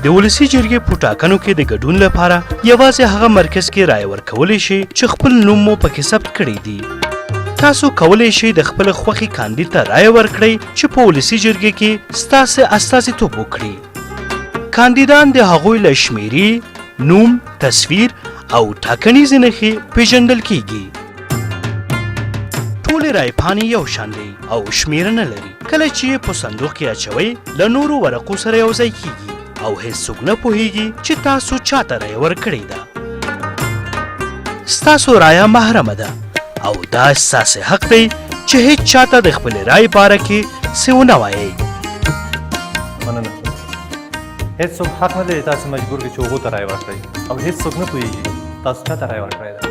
د ولسي جرګې په ټاکنو کې د ګډون لپاره یوازې هغه مرکز کې رایه ورکولی شي چې خپل نوم مو پکې ثبت کړی دی. تاسو کولی شئ د خپل خوښې کاندید ته رایه ورکړئ چې په ولسي جرګې کې ستاسې استازیتوب وکړي. کاندیدان د هغوی له شمیرې، نوم، تصویر او ټاکنیزې نښې پیژندل کیږي. ټولې رایپاڼې یو شان دی او شمیره نه لري. کله چې یې په صندوق کې اچوئ له نورو ورقو سره یو ځای کیږي او هیڅ څوک نه پوهیږي چې تاسو چاته رایه ورکړې ده. ستاسو رایه محرمه ده او دا ستاسې حق دی چې هیڅ چاته د خپلې رایې باره کې څه ونه وایئ. مننه. هیڅ څوک حق نه لري تاسو مجبور کړي چې هغو ته رایه ورکړئ او هیڅ څوک نه پوهیږي تاسو چاته رایه ورکړې ده.